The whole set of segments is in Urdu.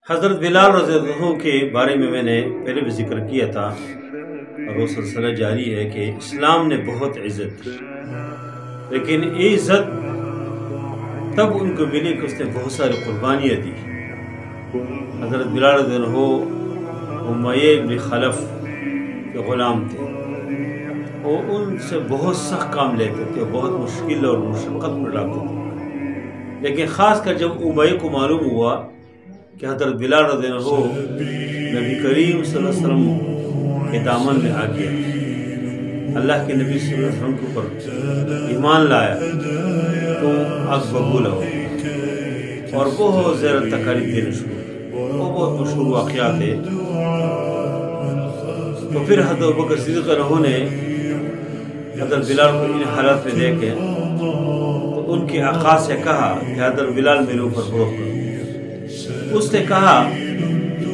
حضرت بلال رضی اللہ عنہ کے بارے میں نے پہلے بھی ذکر کیا تھا اور وہ سلسلہ جاری ہے کہ اسلام نے بہت عزت دی، لیکن یہ عزت تب ان کو ملی کہ اس نے بہت ساری قربانیاں دی۔ حضرت بلال رضی اللہ عنہ امیہ بن خلف کے غلام تھے، وہ ان سے بہت سخت کام لیتے تھے، بہت مشکل اور مشقت میں ڈالتے تھے، لیکن خاص کر جب امیہ کو معلوم ہوا کہ حضرت بلال رضی اللہ عنہ نبی کریم صلی اللہ علیہ وسلم کے دامن میں آ گیا، اللہ کے نبی صلی اللہ علیہ وسلم کے اوپر ایمان لایا، تو آگ ببولہ ہو اور بہت زیادہ تکالیف دینے شروع، وہ بہت مشہور واقعات ہے۔ تو پھر حضرت ابوبکر صدیق انہوں نے حضرت بلال کو ان حالات میں دیکھے تو ان کے آقا سے کہا کہ حضرت بلال میرے اوپر فروخت کرو۔ اس نے کہا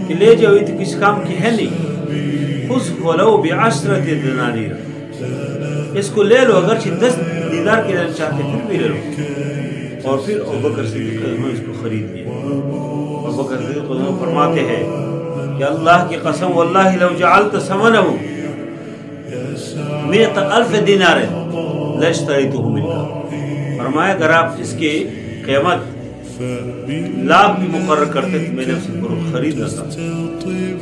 کہ لے جاؤ، یہ تو کسی کام کی ہے نہیں، خذ ولو بعشرۃ دنانیر، اس کو لے لو، اگرچہ 10 دینار کے لینا چاہتے پھر بھی لے لو۔ اور پھر ابوبکر صدیق نے اس کو خرید لیا۔ ابوبکر صدیق فرماتے ہیں کہ اللہ کی قسم واللہ لو جعلت ثمنہ 100,000 دینار لاشتریتہ منک، فرمایا اگر آپ اس کی قیمت لاکھ بھی مقرر کرتے تو میں نے اسے خرید نہ تھا،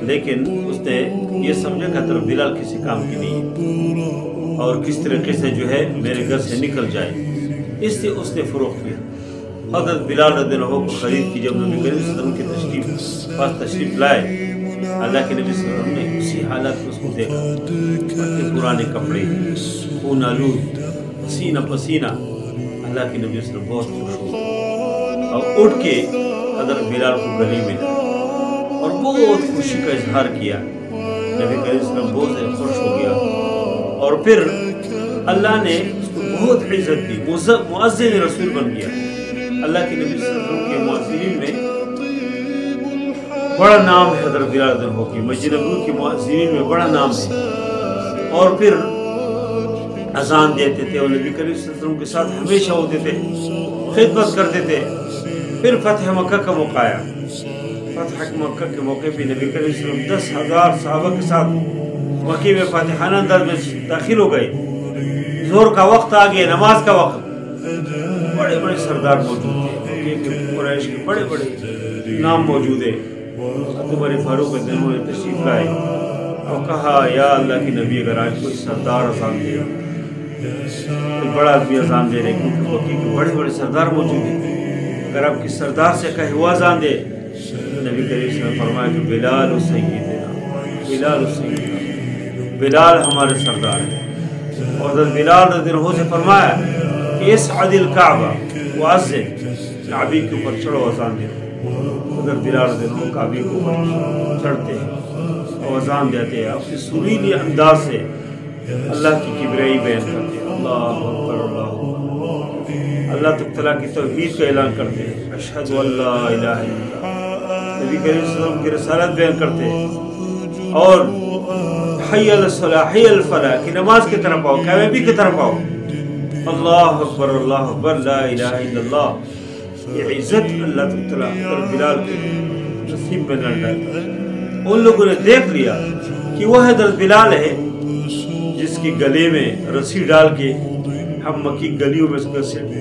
لیکن اس نے یہ سمجھا کہ حضرت بلال کسی کام کی نہیں ہے اور کس طریقے سے جو ہے میرے گھر سے نکل جائے، اس لیے اس نے فروخت کیا۔ حضرت بلال رضی اللہ عنہ کو خرید کی جب نبی کریم صلی اللہ علیہ وسلم کی تشریف لائے، اللہ کے نبی صلی اللہ علیہ وسلم نے اسی حالت میں اس کو دیکھا، پرانے کپڑے، خون آلود، پسینہ پسینہ، اللہ کے نبی صلی اللہ علیہ وسلم بہت خوش ہوئے اور اٹھ کے حضرت بلال کو گلی میں لایا اور بہت خوشی کا اظہار کیا۔ نبی کریم صلی اللہ علیہ وسلم بہت خوش ہو گیا اور پھر اللہ نے اس کو بہت عزت دی، مؤذن رسول بن گیا۔ اللہ کے نبی صلی اللہ علیہ وسلم کے مؤذنین میں بڑا نام ہے حضرت بلال رضی اللہ عنہ کی، مسجد نبوی کے مؤذنین میں بڑا نام ہے، اور پھر اذان دیتے تھے اور نبی کریم صلی اللہ علیہ وسلم کے ساتھ ہمیشہ ہوتے تھے، خدمت کرتے تھے۔ پھر فتح مکہ کا موقع آیا، فتح مکہ کے موقع پہ نبی کریم صلی اللہ علیہ وسلم 10,000 صحابہ کے ساتھ مکہ میں فاتحانہ انداز میں داخل ہو گئے۔ ظہر کا وقت آ گیا، نماز کا وقت، بڑے بڑے سردار موجود تھے، قریش کے بڑے بڑے نام موجود ہیں۔ عمر فاروق انہوں نے تشریف لائے اور کہا یا اللہ کے نبی اگر آج کوئی سردار اذان دے، کوئی بڑا آدمی اذان دے رہے، کیونکہ مکہ کے بڑے بڑے سردار موجود ہیں، اگر آپ کس سردار سے کہے وہ اذان دے، نبی کریم صلی اللہ علیہ وسلم نے فرمایا کہ بلال سیدنا، بلال سیدنا، بلال ہمارے سردار ہیں۔ اور حضرت بلال رضی اللہ عنہ سے فرمایا کہ اسعد الکعبہ واذن، کعبے کے اوپر چڑھو اذان دے۔ حضرت بلال رضی اللہ عنہ کعبے کے اوپر چڑھتے ہیں اور اذان دیتے ہیں، اپنی سریلی انداز سے اللہ کی کبریائی بیان کرتے ہیں، اللہ اکبر اللہ اکبر، اللہ تعالیٰ کی توحید کا اعلان کرتے ہیں، اشہد ان لا الہ الا اللہ، نبی کریم صلی اللہ علیہ وسلم کی رسالت بیان کرتے ہیں، اور حی علی الصلاۃ حی علی الفلاح کی نماز کی طرف آؤ، کامیابی کی طرف آؤ، اللہ اکبر لا الہ الا اللہ۔ یہ عزت اللہ تعالیٰ حضرت بلال کے نصیب میں نہ ڈالتا۔ ان لوگوں نے دیکھ لیا کہ وہ حضرت بلال ہے جس کی گلے میں رسی ڈال کے ہم مکی گلیوں میں اس کو سیٹتے،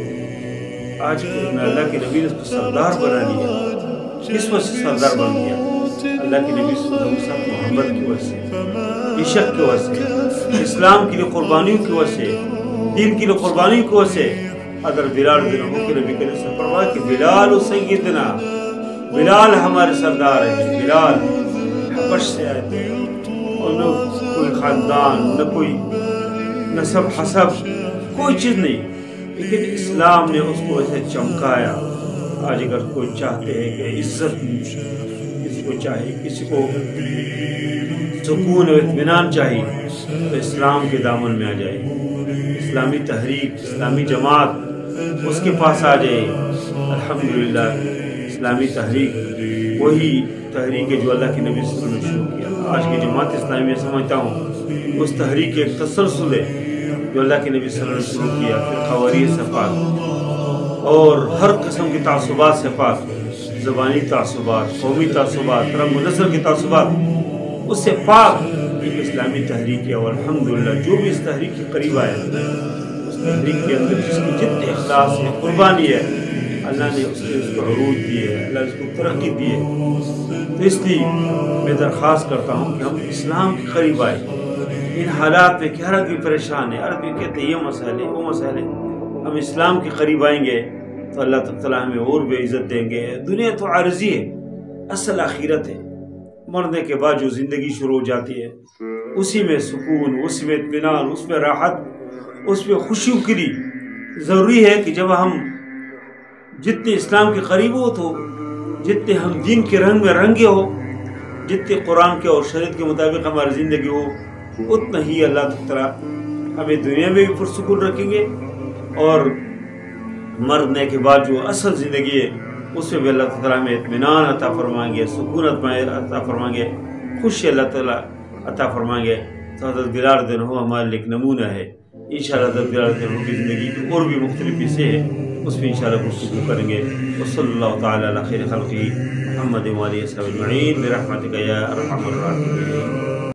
آج اللہ کے نبی نے اس کو سردار بنا لیا۔ کس وجہ سے سردار بن گیا؟ اللہ کے نبی صلی اللہ علیہ وسلم محبت کی وجہ سے، عشق کی وجہ سے، اسلام کے لیے قربانیوں کی وجہ سے، دین کے لیے قربانیوں کی وجہ سے حضرت بلال رضی اللہ عنہ کے نبی کریم سے فرمایا کہ بلال سیدنا، بلال ہمارے سردار ہیں۔ بلال حبش سے آئے تھے اور نہ کوئی خاندان، نہ کوئی نسب حسب، کوئی چیز نہیں، لیکن اسلام نے اس کو ایسے چمکایا۔ آج اگر کوئی چاہتے ہیں کہ عزت کسی کو چاہیے، کسی کو سکون و اطمینان چاہیے تو اسلام کے دامن میں آ جائے، اسلامی تحریک، اسلامی جماعت اس کے پاس آ جائے۔ الحمدللہ اسلامی تحریک وہی تحریک ہے جو اللہ کے نبی صلی اللہ علیہ وسلم نے شروع کیا۔ آج کی جماعت اسلامی میں سمجھتا ہوں اس تحریک ایک تسلسل ہے جو اللہ کے نبی صلی اللہ علیہ وسلم نے شروع کیا، پھر خواریج سے پاک اور ہر قسم کی تعصبات سے پاک، زبانی تعصبات، قومی تعصبات، رنگ و نسل کے تعصبات، اس سے پاک ایک اسلامی تحریک ہے۔ اور الحمدللہ جو بھی اس تحریک کے قریب آیا، اس تحریک کے اندر جس کی جتنے اخلاص ہے، قربانی ہے، اللہ نے اس کو عروج دی ہے، اللہ اس کو ترقی دی ہے۔ تو اس لیے میں درخواست کرتا ہوں کہ ہم اسلام کے قریب آئیں۔ ان حالات میں کہ ہر آدمی پریشان ہے، ہر آدمی کہتے ہیں یہ مسئلے وہ مسئلے، ہم اسلام کے قریب آئیں گے تو اللہ تعالیٰ ہمیں اور بھی عزت دیں گے۔ دنیا تو عارضی ہے، اصل آخرت ہے، مرنے کے بعد جو زندگی شروع ہو جاتی ہے اسی میں سکون، اس میں اطمینان، اس میں راحت، اس میں خوشی کے لیے ضروری ہے کہ جب ہم جتنے اسلام کے قریب ہو تو جتنے ہم دین کے رنگ میں رنگے ہو، جتنے قرآن کے اور شریعت کے مطابق ہماری زندگی ہو، اتنا ہی اللہ تعالیٰ ہمیں دنیا میں بھی پرسکون رکھیں گے، اور مرنے کے بعد جو اصل زندگی ہے اس میں بھی اللہ تعالیٰ ہمیں اطمینان عطا فرمائیں گے، سکون عطا فرمائیں گے، خوشی اللہ تعالیٰ عطا فرمائیں گے۔ تو حضرت بلال رضی اللہ عنہ ہمارے لیے ایک نمونہ ہے۔ انشاءاللہ حضرت بلال رضی اللہ عنہ کی زندگی کی اور بھی مختلف حصے ہیں، اس میں انشاءاللہ گفتگو کریں گے۔ وصلی اللہ تعالیٰ علی خیر خلقہ محمد و آلہ وصحبہ اجمعین برحمتک یا ارحم الراحمین۔